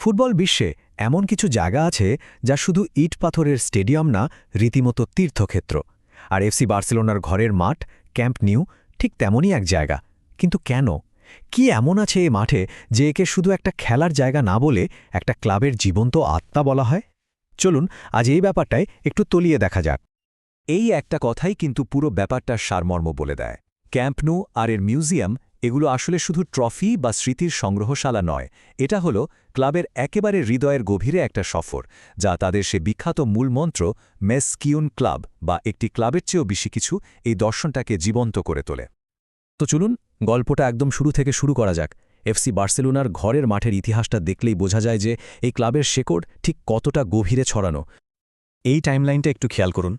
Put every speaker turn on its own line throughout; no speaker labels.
Football বিশ্বে এমন কিছু জায়গা আছে যা শুধু ইট পাথরের স্টেডিয়াম না, রীতিমতো তীর্থক্ষেত্র। আর এফসি বার্সেলোনার ঘরের মাঠ ক্যাম্প নিউ ঠিক তেমনই এক জায়গা। কিন্তু কেন? কি এমন আছে এই মাঠে যে একে শুধু একটা খেলার জায়গা না বলে একটা ক্লাবের জীবন্ত আত্মা বলা হয়? চলুন আজ এই ব্যাপারটায় একটু তলিয়ে দেখা যাক।
এই একটা কথাই কিন্তু পুরো ব্যাপারটার সারমর্ম বলে দেয়। ক্যাম্প ন্যু আর এর মিউজিয়াম এগুলো আসলে শুধু ট্রফি বা স্মৃতির সংগ্রহশালা নয়, এটা হলো ক্লাবের একেবারে হৃদয়ের গভীরে একটা সফর, যা তাদের সে বিখ্যাত মূলমন্ত্র মেস কিউন ক্লাব বা একটি ক্লাবের চেয়েও বেশি কিছু, এই দর্শনটাকে জীবন্ত করে তোলে।
তো চলুন গল্পটা একদম শুরু থেকে শুরু করা যাক। এফসি বার্সেলোনার ঘরের মাঠের ইতিহাসটা দেখলেই বোঝা যায় যে এই ক্লাবের শেকড় ঠিক কতটা গভীরে ছড়ানো।
এই টাইমলাইনটা একটু খেয়াল করুন।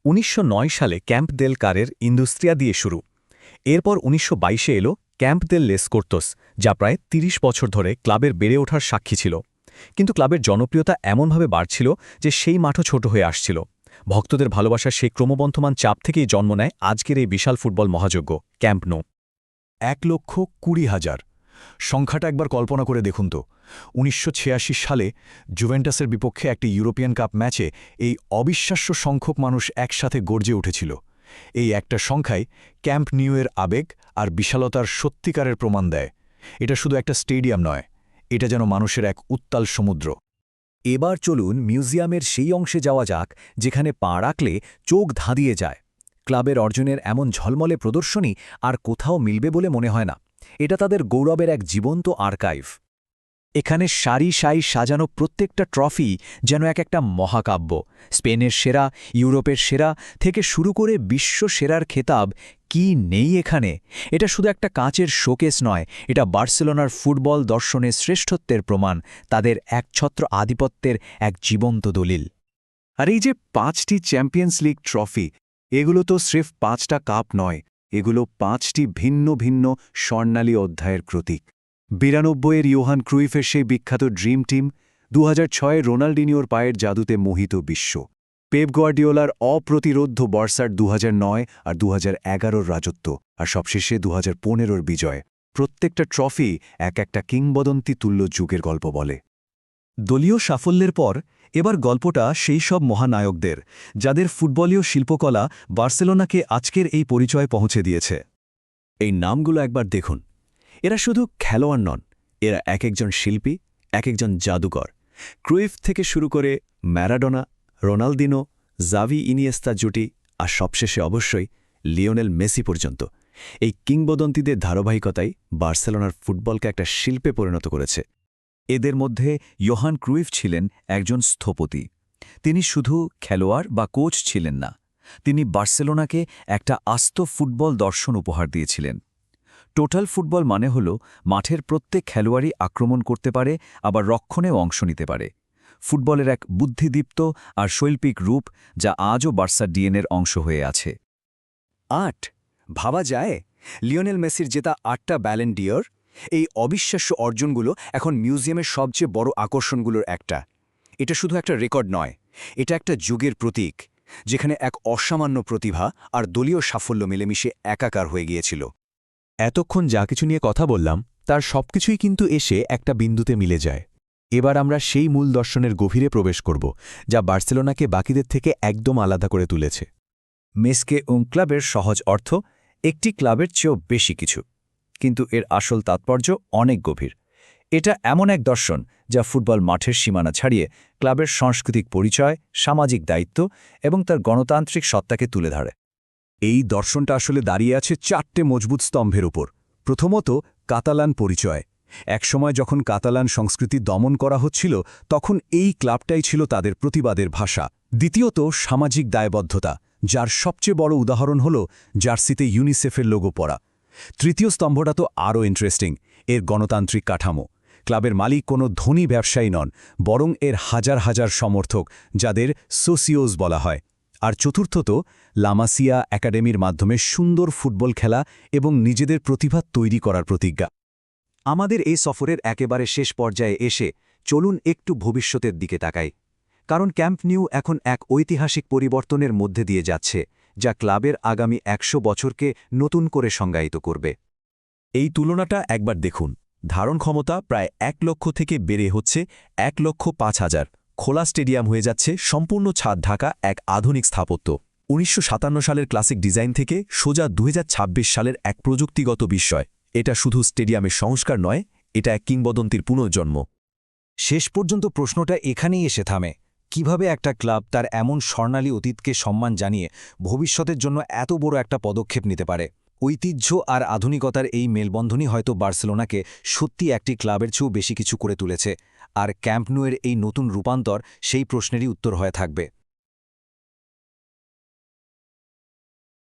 ১৯০৯ সালে ক্যাম্প দেল কারের ইন্ডাস্ট্রিয়া দিয়ে শুরু। এরপর ১৯২২-এ এলো ক্যাম্প দেল লেস কোর্তোস, যা প্রায় ৩০ বছর ধরে ক্লাবের বেড়ে ওঠার সাক্ষী ছিল। কিন্তু ক্লাবের জনপ্রিয়তা এমনভাবে বাড়ছিল যে সেই মাঠও ছোট হয়ে আসছিল। ভক্তদের ভালোবাসার সেই ক্রমবর্ধমান চাপ থেকেই জন্ম নেয় আজকের এই বিশাল ফুটবল মহাযজ্ঞ ক্যাম্প ন্যু।
১,২০,০০০ সংখ্যাটা একবার কল্পনা করে দেখুন তো। ১৯৮৬ সালে জুভেন্টাসের বিপক্ষে একটি ইউরোপিয়ান কাপ ম্যাচে এই অবিশ্বাস্য সংখ্যক মানুষ একসাথে গর্জে উঠেছিল। এই একটা সংখ্যাই ক্যাম্প নিউয়ের আবেগ আর বিশালতার সত্যিকারের প্রমাণ দেয়। এটা শুধু একটা স্টেডিয়াম নয়, এটা যেন মানুষের এক উত্তাল সমুদ্র।
এবার চলুন মিউজিয়ামের সেই অংশে যাওয়া যাক যেখানে পা রাখলে চোখ ধাঁধিয়ে যায়। ক্লাবের অর্জনের এমন ঝলমলে প্রদর্শনী আর কোথাও মিলবে বলে মনে হয় না। এটা তাদের গৌরবের এক জীবন্ত আর্কাইভ। এখানে সারি সারি সাজানো প্রত্যেকটা ট্রফি যেন একটা মহাকাব্য। স্পেনের সেরা, ইউরোপের সেরা থেকে শুরু করে বিশ্ব সেরার খেতাব কি নেই এখানে। এটা শুধু একটা কাঁচের শোকেস নয়, এটা বার্সেলোনার ফুটবল দর্শনের শ্রেষ্ঠত্বের প্রমাণ, তাদের একছত্র আধিপত্যের এক জীবন্ত দলিল। আর এই যে ৫টি চ্যাম্পিয়ন্স লিগ ট্রফি, এগুলো তো স্রেফ ৫টা কাপ নয়, এগুলো ৫টি ভিন্ন ভিন্ন স্বর্ণালী অধ্যায়ের প্রতীক। ৯২-এর ইয়োহান ক্রুইফের সেই বিখ্যাত ড্রিম টিম, ২০০৬-এর রোনাল্ডিনিওর পায়ের জাদুতে মোহিত বিশ্ব, পেপ গার্দিওলার অপ্রতিরোধ্য বার্সার ২০০৯ আর ২০১১-র রাজত্ব, আর সবশেষে ২০১৫-র বিজয়। প্রত্যেকটা ট্রফি একটা কিংবদন্তি তুল্য যুগের গল্প বলে।
দলীয় সাফল্যের পর এবার গল্পটা সেই সব মহানায়কদের, যাদের ফুটবলীয় শিল্পকলা বার্সেলোনাকে আজকের এই পরিচয়ে পৌঁছে দিয়েছে।
এই নামগুলো একবার দেখুন। এরা শুধু খেলোয়াড় নন, এরা একজন শিল্পী, একজন জাদুকর। ক্রুইফ থেকে শুরু করে ম্যারাডোনা, রোনালদিনো, জাভি ইনিয়েস্তা জুটি, আর সবশেষে অবশ্যই লিওনেল মেসি পর্যন্ত, এই কিংবদন্তিদের ধারাবাহিকতাই বার্সেলোনার ফুটবলকে একটা শিল্পে পরিণত করেছে। এদের মধ্যে ইয়োহান ক্রুইফ ছিলেন একজন স্থপতি। তিনি শুধু খেলোয়াড় বা কোচ ছিলেন না, তিনি বার্সেলোনাকে একটা আস্ত ফুটবল দর্শন উপহার দিয়েছিলেন। টোটাল ফুটবল মানে হল মাঠের প্রত্যেক খেলোয়াড়ই আক্রমণ করতে পারে, আবার রক্ষণেও অংশ নিতে পারে। ফুটবলের এক বুদ্ধিদীপ্ত আর শৈল্পিক রূপ, যা আজও বার্সার ডিএনএর অংশ হয়ে আছে। ৮ ভাবা যায় লিওনেল মেসির জেতা ৮টা ব্যালন ডিওর, এই অবিশ্বাস্য অর্জনগুলো এখন মিউজিয়ামের সবচেয়ে বড় আকর্ষণগুলোর একটা। এটা শুধু একটা রেকর্ড নয়, এটা একটা যুগের প্রতীক, যেখানে এক অসামান্য প্রতিভা আর দলীয় সাফল্য মিলেমিশে একাকার হয়ে গিয়েছিল।
এতক্ষণ যা কিছু নিয়ে কথা বললাম তার সবকিছুই কিন্তু এসে একটা বিন্দুতে মিলে যায়। এবার আমরা সেই মূল দর্শনের গভীরে প্রবেশ করব, যা বার্সেলোনাকে বাকিদের থেকে একদম আলাদা করে তুলেছে।
মেসকে ক্লাবের সহজ অর্থ একটি ক্লাবের চেয়েও বেশি কিছু, কিন্তু এর আসল তাৎপর্য অনেক গভীর। এটা এমন এক দর্শন যা ফুটবল মাঠের সীমানা ছাড়িয়ে ক্লাবের সাংস্কৃতিক পরিচয়, সামাজিক দায়িত্ব এবং তার গণতান্ত্রিক সত্তাকে তুলে ধরে।
এই দর্শনটা আসলে দাঁড়িয়ে আছে ৪টে মজবুত স্তম্ভের উপর। প্রথমত, কাতালান পরিচয়। একসময় যখন কাতালান সংস্কৃতি দমন করা হচ্ছিল, তখন এই ক্লাবটাই ছিল তাদের প্রতিবাদের ভাষা। দ্বিতীয়ত, সামাজিক দায়বদ্ধতা, যার সবচেয়ে বড় উদাহরণ হল জার্সিতে ইউনিসেফের লোগো পরা। তৃতীয় স্তম্ভটা তো আরও ইন্টারেস্টিং, এর গণতান্ত্রিক কাঠামো। ক্লাবের মালিক কোনো ধনী ব্যবসায়ী নন, বরং এর হাজার হাজার সমর্থক, যাদের সোসিওস বলা হয়। আর চতুর্থত, লামাসিয়া একাডেমির মাধ্যমে সুন্দর ফুটবল খেলা এবং নিজেদের প্রতিভা তৈরি করার প্রতিজ্ঞা।
আমাদের এই সফরের একেবারে শেষ পর্যায়ে এসে চলুন একটু ভবিষ্যতের দিকে তাকাই, কারণ ক্যাম্প নিউ এখন এক ঐতিহাসিক পরিবর্তনের মধ্যে দিয়ে যাচ্ছে, যা ক্লাবের আগামী ১০০ বছরকে নতুন করে সংজ্ঞায়িত করবে।
এই তুলনাটা একবার দেখুন।
ধারণ ক্ষমতা প্রায় 1 লক্ষ থেকে বেড়ে হচ্ছে 1,05,000। খোলা স্টেডিয়াম হয়ে যাচ্ছে সম্পূর্ণ ছাদ ঢাকা এক আধুনিক স্থাপত্য। 1957 সালের ক্লাসিক ডিজাইন থেকে সোজা 2026 সালের এক প্রযুক্তিগত বিস্ময়। এটা শুধু স্টেডিয়ামের সংস্কার নয়, এটা এক কিংবদন্তির পুনর্জন্ম।
শেষ পর্যন্ত প্রশ্নটা এখানেই এসে থামে, কিভাবে একটা ক্লাব তার এমন স্বর্ণালী অতীতকে সম্মান জানিয়ে ভবিষ্যতের জন্য এত বড় একটা পদক্ষেপ নিতে পারে? ঐতিহ্য আর আধুনিকতার এই মেলবন্ধনই হয়তো বার্সেলোনাকে সত্যি একটি ক্লাবের চেয়েও বেশি কিছু করে তুলেছে, আর ক্যাম্প ন্যুয়ের এই নতুন রূপান্তর সেই প্রশ্নেরই উত্তর হয়ে থাকবে।